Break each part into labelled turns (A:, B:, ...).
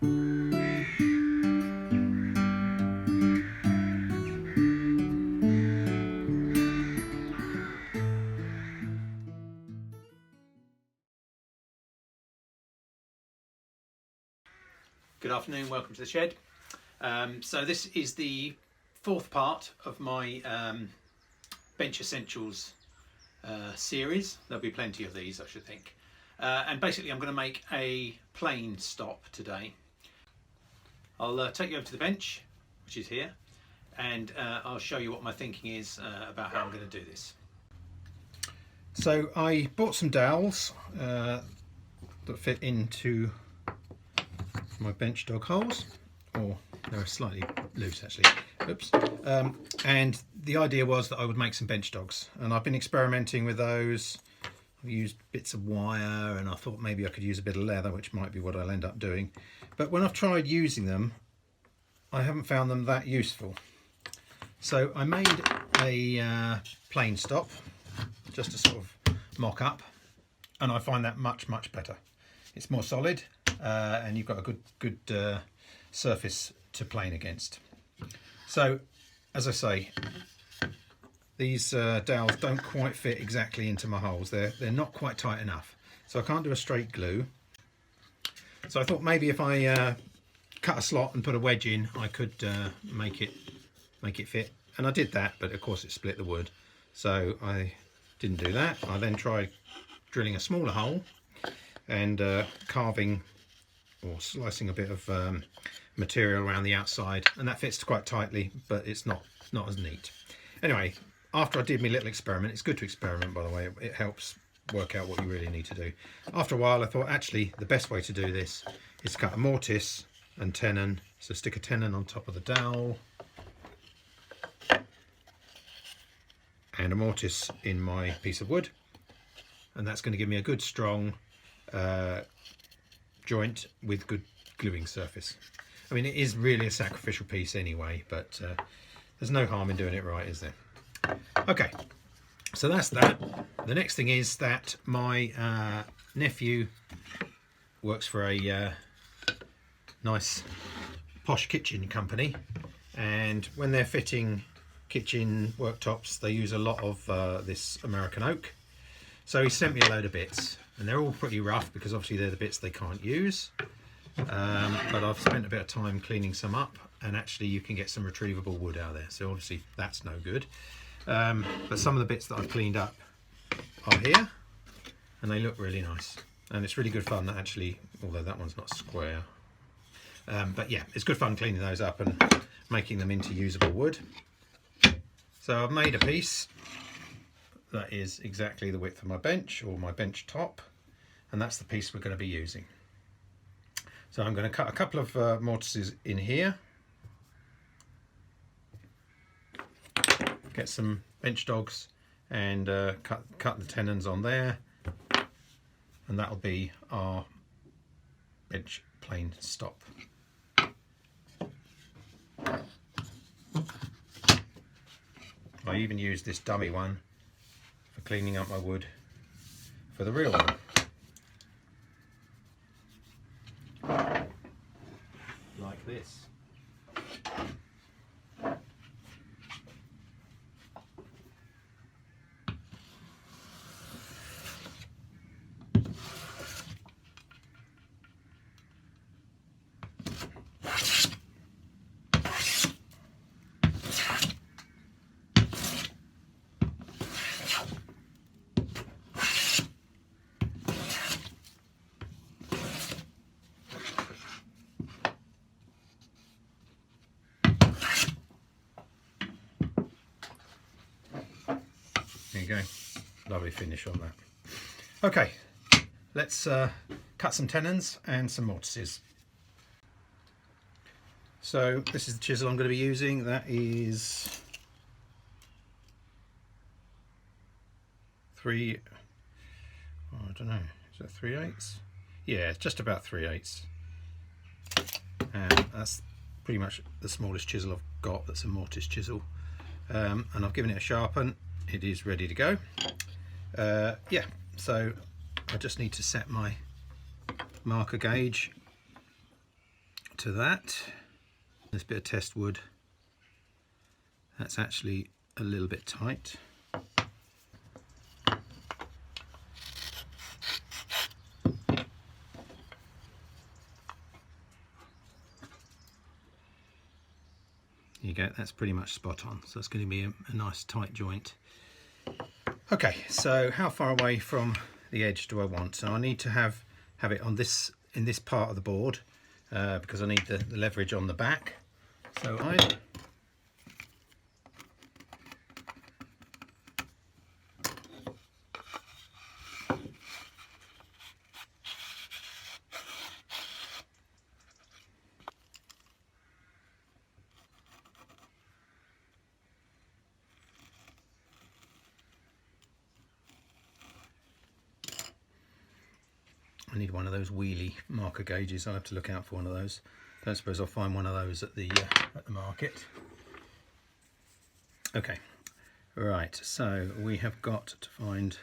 A: Good afternoon, welcome to the shed. So this is the fourth part of my Bench Essentials series. There'll be plenty of these, I should think. And basically I'm going to make a plane stop today. I'll take you over to the bench, which is here, and I'll show you what my thinking is about how I'm going to do this. So I bought some dowels that fit into my bench dog holes, or they're slightly loose actually. Oops. And the idea was that I would make some bench dogs, and I've been experimenting with those. I've used bits of wire, and I thought maybe I could use a bit of leather, which might be what I'll end up doing. But when I've tried using them, I haven't found them that useful. So I made a plane stop just to sort of mock up, and I find that much better. It's more solid, and you've got a good surface to plane against. So, as I say, these dowels don't quite fit exactly into my holes. They're not quite tight enough, so I can't do a straight glue. So I thought maybe if I cut a slot and put a wedge in, I could make it fit. And I did that, but of course it split the wood, so I didn't do that. I then tried drilling a smaller hole and carving or slicing a bit of material around the outside, and that fits quite tightly, but it's not as neat. Anyway, after I did my little experiment, it's good to experiment, by the way, it helps work out what you really need to do. After a while I thought actually the best way to do this is to cut a mortise and tenon. So stick a tenon on top of the dowel and a mortise in my piece of wood, and that's going to give me a good strong joint with good gluing surface. I mean, it is really a sacrificial piece anyway, but there's no harm in doing it right, is there? Okay, so that's that. The next thing is that my nephew works for a nice posh kitchen company, and when they're fitting kitchen worktops they use a lot of this American oak. So he sent me a load of bits, and they're all pretty rough because obviously they're the bits they can't use. But I've spent a bit of time cleaning some up, and actually you can get some retrievable wood out of there, so obviously that's no good. But some of the bits that I've cleaned up are here, and they look really nice, and it's really good fun actually, although that one's not square. But yeah, it's good fun cleaning those up and making them into usable wood. So I've made a piece that is exactly the width of my bench, or my bench top, and that's the piece we're going to be using. So I'm going to cut a couple of mortises in here, get some bench dogs, and cut the tenons on there, and that'll be our bench plane stop. I even used this dummy one for cleaning up my wood for the real one. Like this. There you go, lovely finish on that. Okay, let's cut some tenons and some mortises. So this is the chisel I'm going to be using. That is I don't know, is that 3/8? Yeah, it's just about 3/8. And that's pretty much the smallest chisel I've got that's a mortise chisel. And I've given it a sharpen. It is ready to go. Yeah, so I just need to set my marker gauge to that. This bit of test wood, that's actually a little bit tight. There you go, that's pretty much spot on. So it's going to be a nice tight joint. Okay, so how far away from the edge do I want? So I need to have it on this, in this part of the board, because I need the leverage on the back. So I need one of those wheelie marker gauges. I'll have to look out for one of those. Don't suppose I'll find one of those at the market. Okay, right, so we have got to find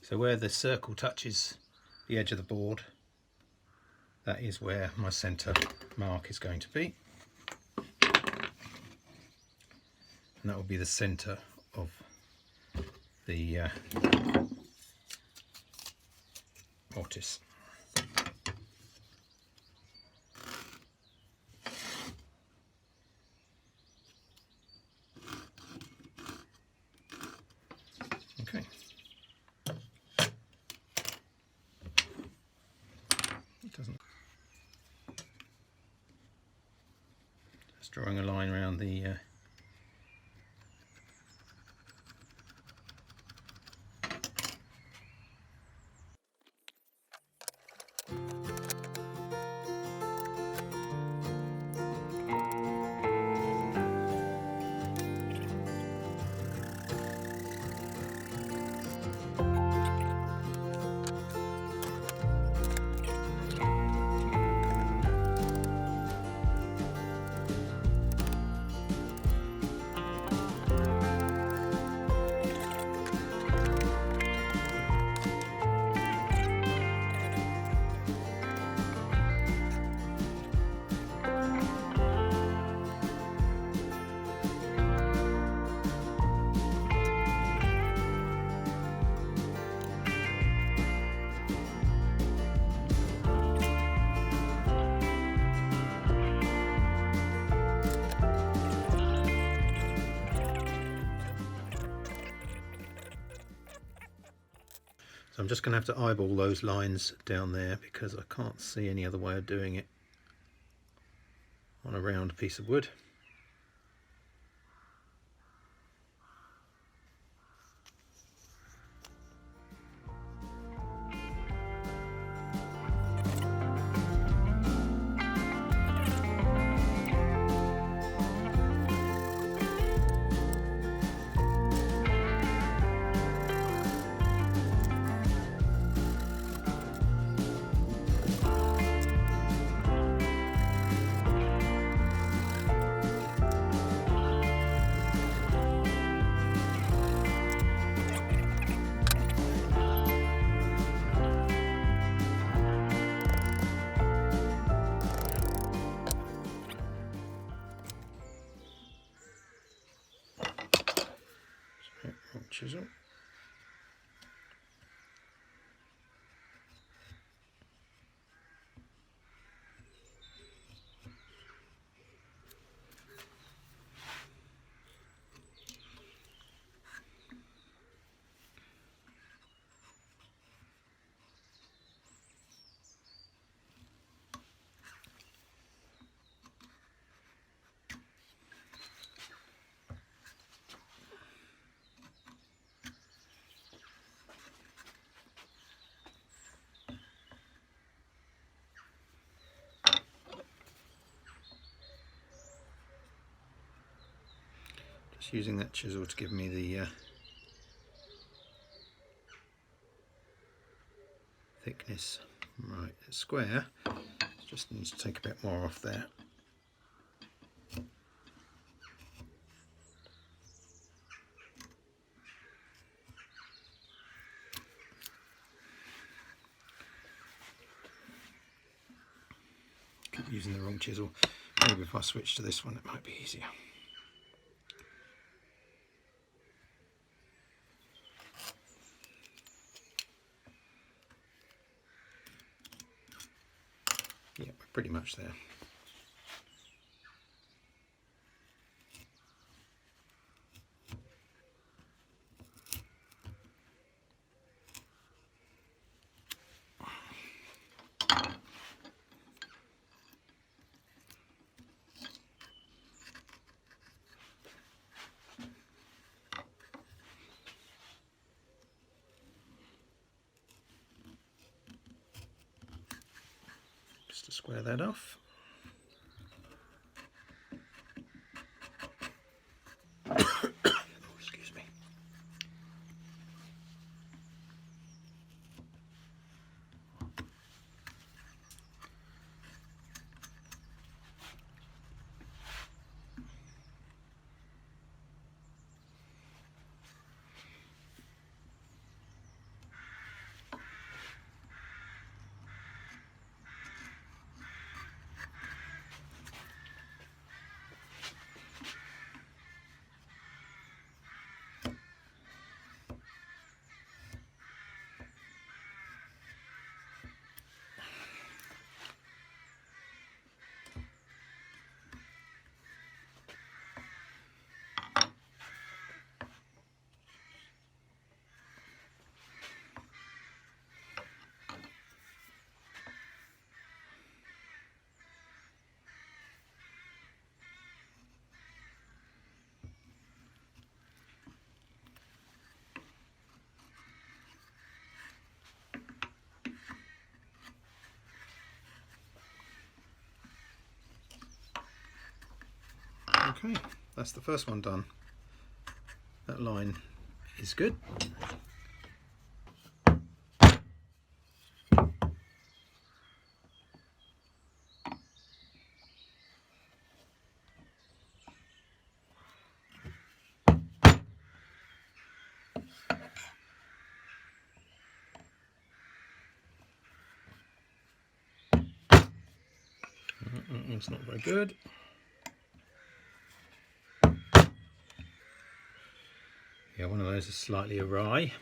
A: so where the circle touches the edge of the board, that is where my centre mark is going to be. And that will be the centre of the mortise. Okay. Doesn't. Just drawing a line around the So I'm just going to have to eyeball those lines down there because I can't see any other way of doing it on a round piece of wood. Chisel. Just using that chisel to give me the thickness. Right, it's square, just needs to take a bit more off there. Keep using the wrong chisel. Maybe if I switch to this one it might be easier. Yeah, we're pretty much there. Just to square that off. Oh, excuse me. Okay, that's the first one done. That line is good. It's not very good. Yeah, one of those is slightly awry.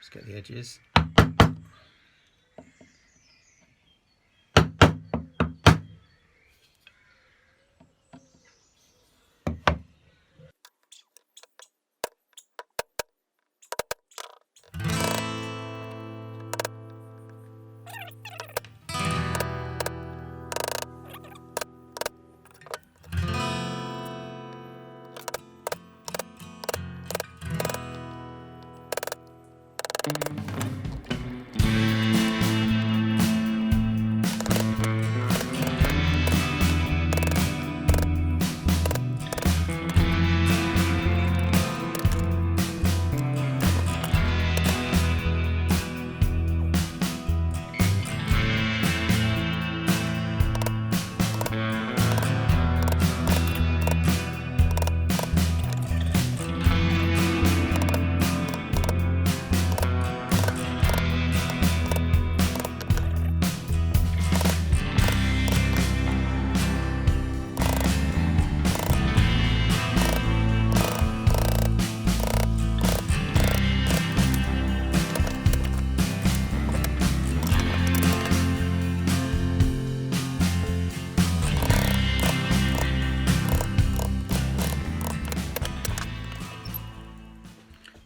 A: Just get the edges.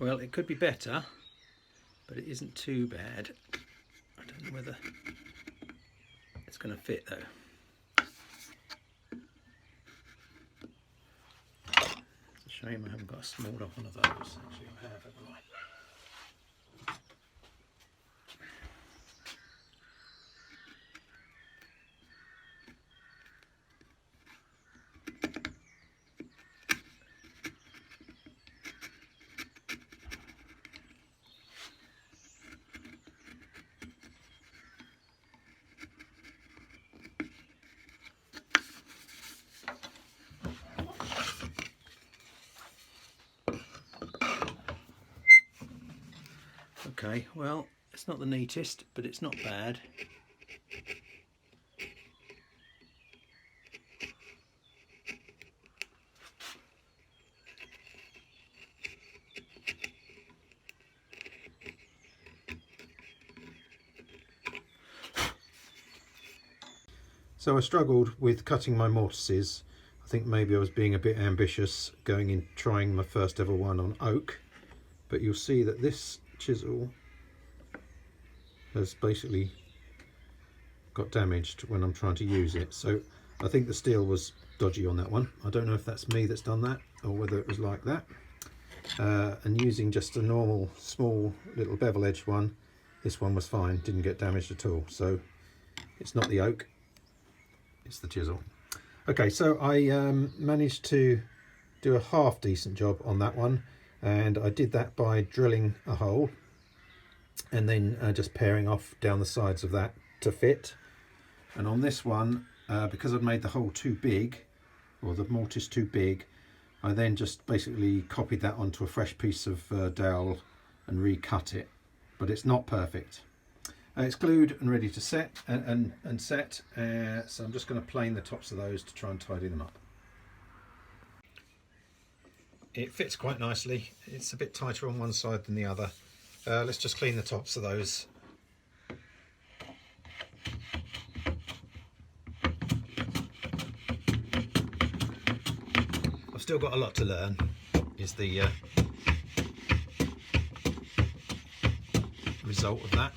A: Well, it could be better, but it isn't too bad. I don't know whether it's going to fit though. It's a shame I haven't got a smaller one of those. Actually, I have, haven't I? Okay, well, it's not the neatest, but it's not bad. So I struggled with cutting my mortises. I think maybe I was being a bit ambitious going in trying my first ever one on oak, but you'll see that this chisel has basically got damaged when I'm trying to use it. So I think the steel was dodgy on that one. I don't know if that's me that's done that or whether it was like that. And using just a normal small little bevel edged one, this one was fine, didn't get damaged at all. So it's not the oak, it's the chisel. Okay, so I managed to do a half decent job on that one, and I did that by drilling a hole and then just paring off down the sides of that to fit. And on this one, because I'd made the hole too big, or the mortise too big, I then just basically copied that onto a fresh piece of dowel and recut it, but it's not perfect. It's glued and ready to set and set, so I'm just going to plane the tops of those to try and tidy them up. It fits quite nicely. It's a bit tighter on one side than the other. Let's just clean the tops of those. I've still got a lot to learn, is the result of that.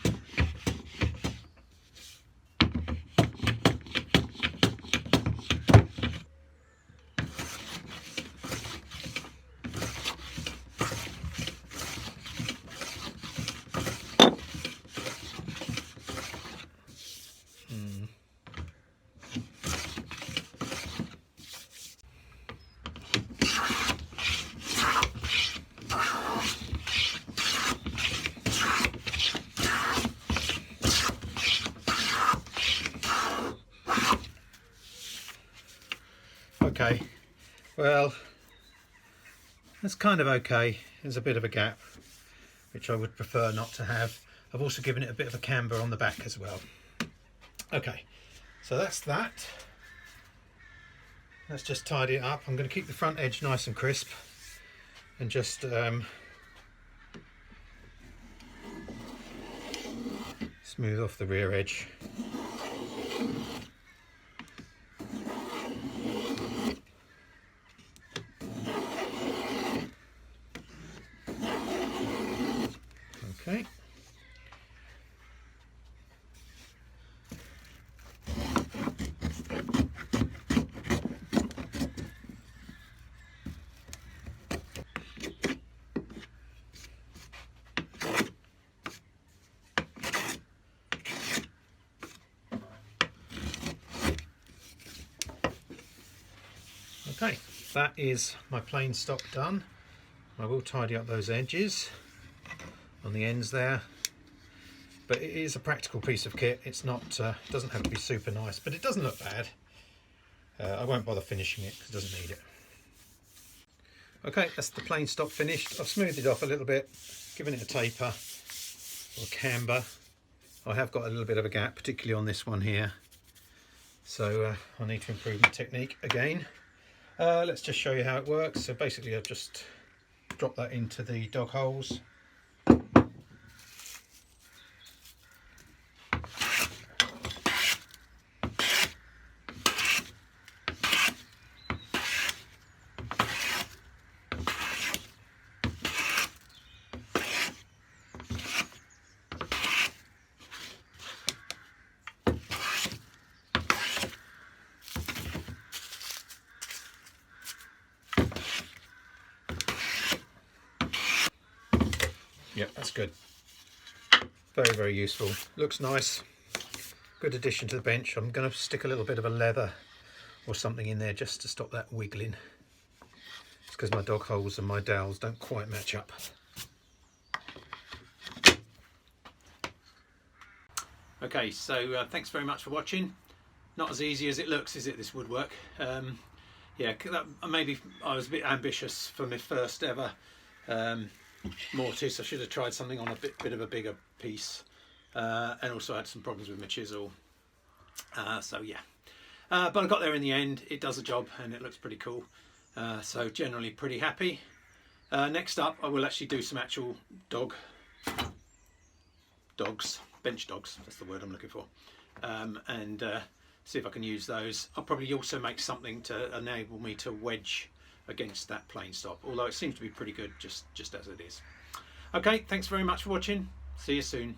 A: Okay, well, that's kind of okay. There's a bit of a gap, which I would prefer not to have. I've also given it a bit of a camber on the back as well. Okay, so that's that. Let's just tidy it up. I'm going to keep the front edge nice and crisp and just smooth off the rear edge. Okay. Okay, that is my plain stock done. I will tidy up those edges on the ends there, but it is a practical piece of kit. It's not doesn't have to be super nice, but it doesn't look bad. I won't bother finishing it because it doesn't need it. Okay, that's the plain stock finished. I've smoothed it off a little bit, given it a taper or camber. I have got a little bit of a gap, particularly on this one here, so I need to improve my technique again. Let's just show you how it works. So basically I've just dropped that into the dog holes. Yep, that's good. Very, very useful. Looks nice. Good addition to the bench. I'm going to stick a little bit of a leather or something in there just to stop that wiggling. It's because my dog holes and my dowels don't quite match up. Okay, so thanks very much for watching. Not as easy as it looks, is it, this woodwork? Yeah, maybe I was a bit ambitious for my first ever mortise. I should have tried something on a bit of a bigger piece, and also had some problems with my chisel. So yeah, but I got there in the end. It does the job and it looks pretty cool. So generally pretty happy. Next up, I will actually do some actual bench dogs. That's the word I'm looking for, and see if I can use those. I'll probably also make something to enable me to wedge against that plane stop, although it seems to be pretty good just as it is. Okay, thanks very much for watching. See you soon.